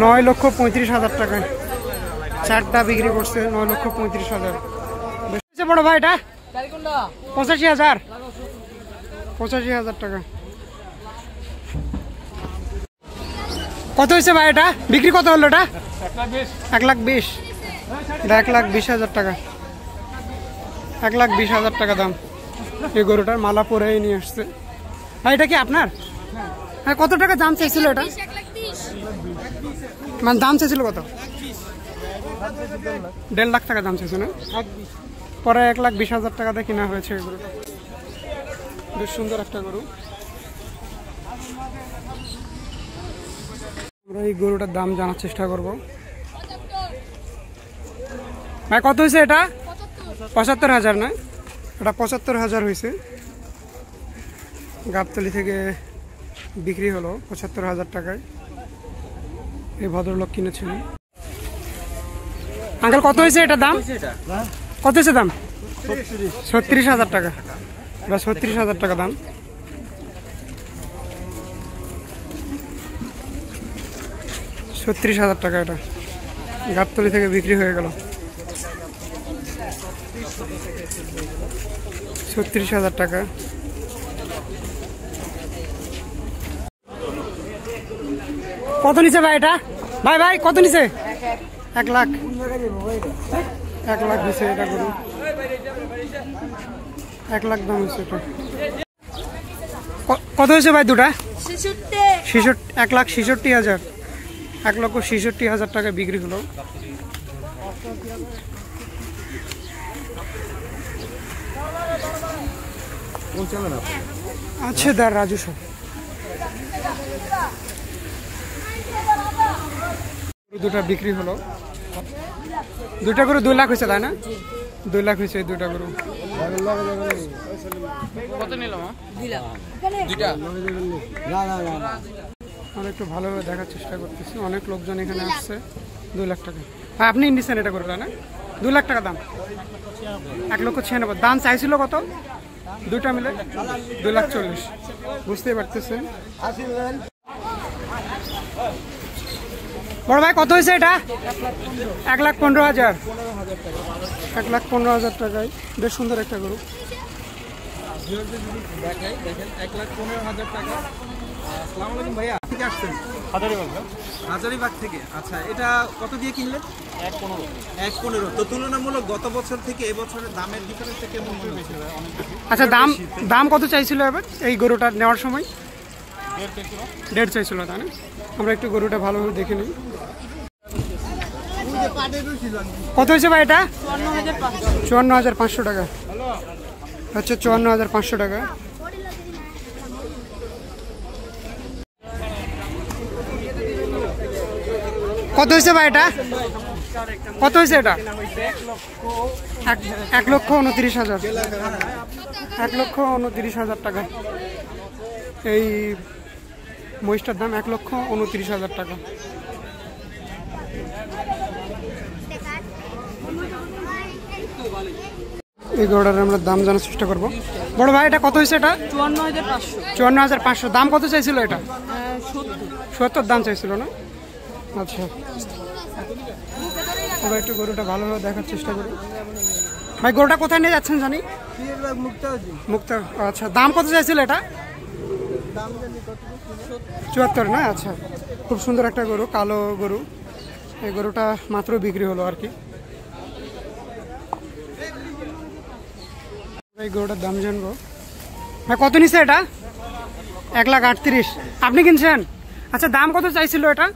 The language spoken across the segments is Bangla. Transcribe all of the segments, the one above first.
9,35,000 টাকায় চারটা বিক্রি করছে। 9,35,000। বড় ভাই এটা 85,000। 85,000 টাকা। কত হয়েছে ভাই এটা বিক্রি? কত হলো এটা? 1,20,000। 1,20,000 টাকা। 1,20,000 টাকা দাম। এই গরুটার মালা পরে নিয়ে আসছে। ভাই এটা কি আপনার? হ্যাঁ। কত টাকা দাম চাইছিল এটা? মানে দাম চাইছিল কত? 1.5 লাখ টাকা দাম চাইছে না? পরে 1,20,000 টাকাতে কিনা হয়েছে এই গরুটা। বেশ সুন্দর একটা গরু। আমরা এই গরুটার দাম জানার চেষ্টা করব। ভাই কত হয়েছে এটা? 75,000 না? এটা 75,000 হয়েছে। গাবতলী থেকে বিক্রি হলো 75,000 টাকায়। এই ভদ্রলোক কিনেছিলেন। আঙ্কেল কত হয়েছে এটা দাম? কত হয়েছে দাম? 36,000 টাকা। এটা 36,000 টাকা দাম। 36,000 টাকা এটা গাবতলী থেকে বিক্রি হয়ে গেল। 36,000 টাকা। কত নিচে ভাই এটা? ভাই ভাই কত নিচে? 1 লাখ। 1 লাখ নিচে এটা গরু। 1 লাখ দাম হয়েছে এটা। কত হয়েছে ভাই দুটা? 1,66,000। 1,66,000 টাকা বিক্রি হলো। আচ্ছা দার রাজু সব দুটা বিক্রি হলো। দুটা গরু 2 লাখ হয়েছে তাই না? 2 লাখ হয়েছে দুটা গরু। কত নিলাম? 2 লাখ। আমরা একটু ভালোভাবে দেখার চেষ্টা করতেছি। অনেক লোকজন এখানে আসছে। 2 লাখ টাকা। হ্যাঁ আপনি ইন্ডিসেন এটা করবেন না? 2 লাখ টাকা দাম। 1,96,000 দাম চাইছিল কত? দুটা মিলে 2,40,000। বুঝতেই পারতেছেন। বড় ভাই কত হয়েছে এটা? 1,15,000। 1,15,000 টাকায় বেশ সুন্দর একটা গরু। 1,15,000 টাকা। আসসালামু আলাইকুম ভাইয়া। ঠিক আসছেন? হাজারীবাগ থেকে। আচ্ছা এটা কত দিয়ে কিনলেন? 1,15,000। তো তুলনামূলক গত বছর থেকে এবছরের দামের ডিফারেন্সটা কেমন মনে হচ্ছে? আচ্ছা দাম কত চাইছিল এবার এই গরুটা নেওয়ার সময়? 1.5 চাইছিল তাই না? আমরা একটু গরুটা ভালোভাবে দেখে নিই। কত হয়েছে ভাই এটা? 54,500 টাকা। আচ্ছা 54,500 টাকা। কত হয়েছে ভাই এটা? কত হয়েছে এটা? 1,29,000। 1,29,000 টাকা। এই মহিষটার দাম 1,29,000 টাকা। এই গরুটার আমরা দাম জানার চেষ্টা করবো। বড় ভাই এটা কত হয়েছে? এটা 54,500। দাম কত চাইছিল এটা? 70 দাম চাইছিল না? আচ্ছা আমরা একটু গরুটা ভালোভাবে দেখার চেষ্টা করি। ভাই গরুটা কোথায় নিয়ে যাচ্ছেন জানি? মুক্তা। আচ্ছা দাম কত চাইছিল এটা? 74 না? আচ্ছা খুব সুন্দর একটা গরু, কালো গরু। এই গরুটা মাত্র বিক্রি হলো আর কি। এই গরুটার দাম জানবো। ভাই কত নিছে এটা? 1,38,000। আপনি কিনছেন? আচ্ছা দাম কত চাইছিল এটা?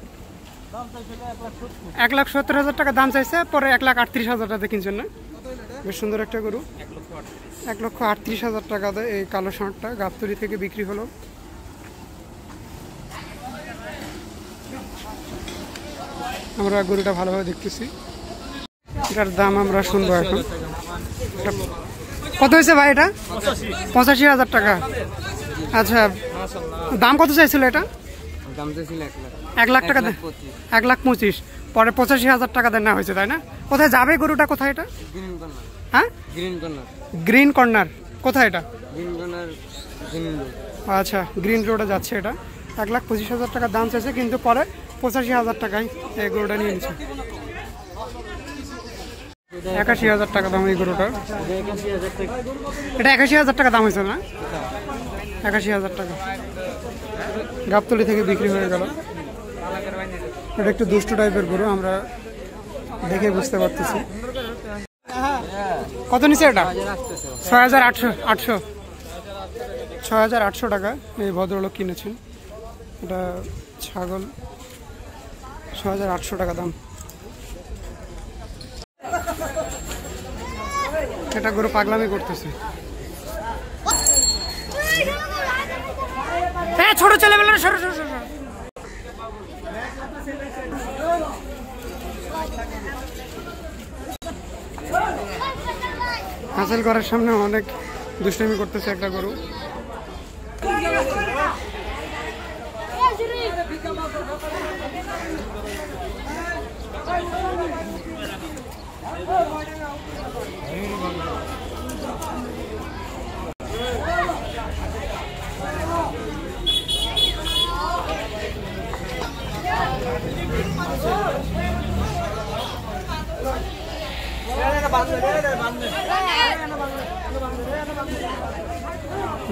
1,70,000 টাকা দাম চাইছে। পরে 1,38,000 টাকা কিনছেন না? বেশ সুন্দর একটা গরু। 1,38,000 টাকাতে এই কালো ষাঁড়টা গাবতলী থেকে বিক্রি হলো। আমরা গরুটা ভালোভাবে দেখতেছি। এটার দাম আমরা শুনবো এখন। কত হয়েছে ভাই এটা? 85,000 টাকা। আচ্ছা দাম কত চাইছিল এটা? 1 লাখ টাকা। 1,25,000। পরে 85,000 টাকা দেওয়া হয়েছে তাই না? কোথায় যাবে গরুটা? কোথায় এটা? হ্যাঁ গ্রিন কর্নার। কোথায় এটা? আচ্ছা গ্রিন রোডে যাচ্ছে এটা। 1,25,000 টাকা দাম চাইছে কিন্তু পরে 85,000 টাকায় এই গরুটা নিয়ে নিচ্ছে। 81,000 টাকা দাম এই গরুটার। এটা 81,000 টাকা দাম হয়েছে না? 81,000 টাকা গাবতলী থেকে বিক্রি হয়ে গেল। এটা একটু দুষ্টু টাইপের গরু, আমরা দেখে বুঝতে পারতেছি। কত নিচে এটা? 6,800 টাকা এই ভদ্রলোক কিনেছেন। এটা ছাগল, 6,800 টাকা দাম। এটা গরু পাগলামি করতেছে। হ্যাঁ, ছোট ছেলে বেলা সরো সরো সরো। হাসিল করার সামনে অনেক দুষ্টামি করতেছে একটা গরু।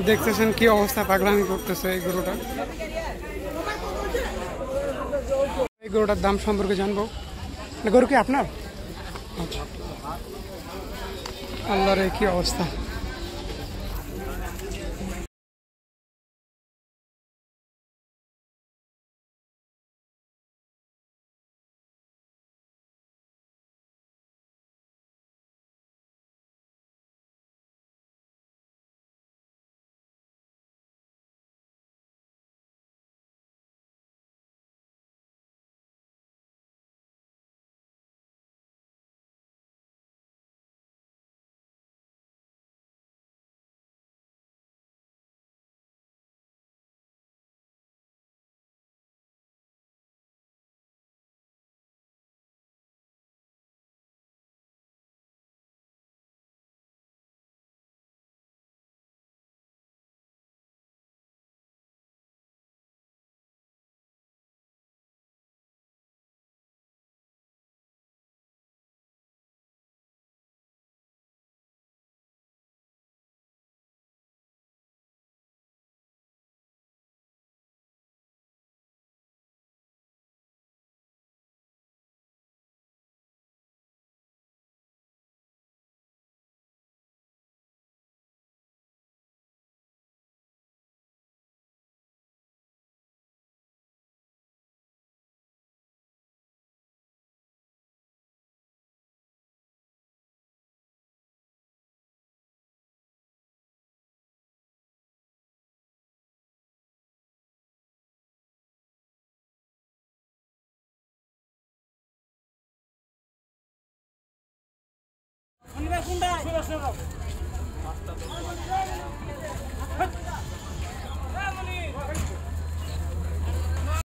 দেখতেছেন কি অবস্থা, পাগলামি করতেছে এই গরুটা। এই গরুটার দাম সম্পর্কে জানবো। গরু কি আপনার? আচ্ছা, আল্লাহর কি অবস্থা।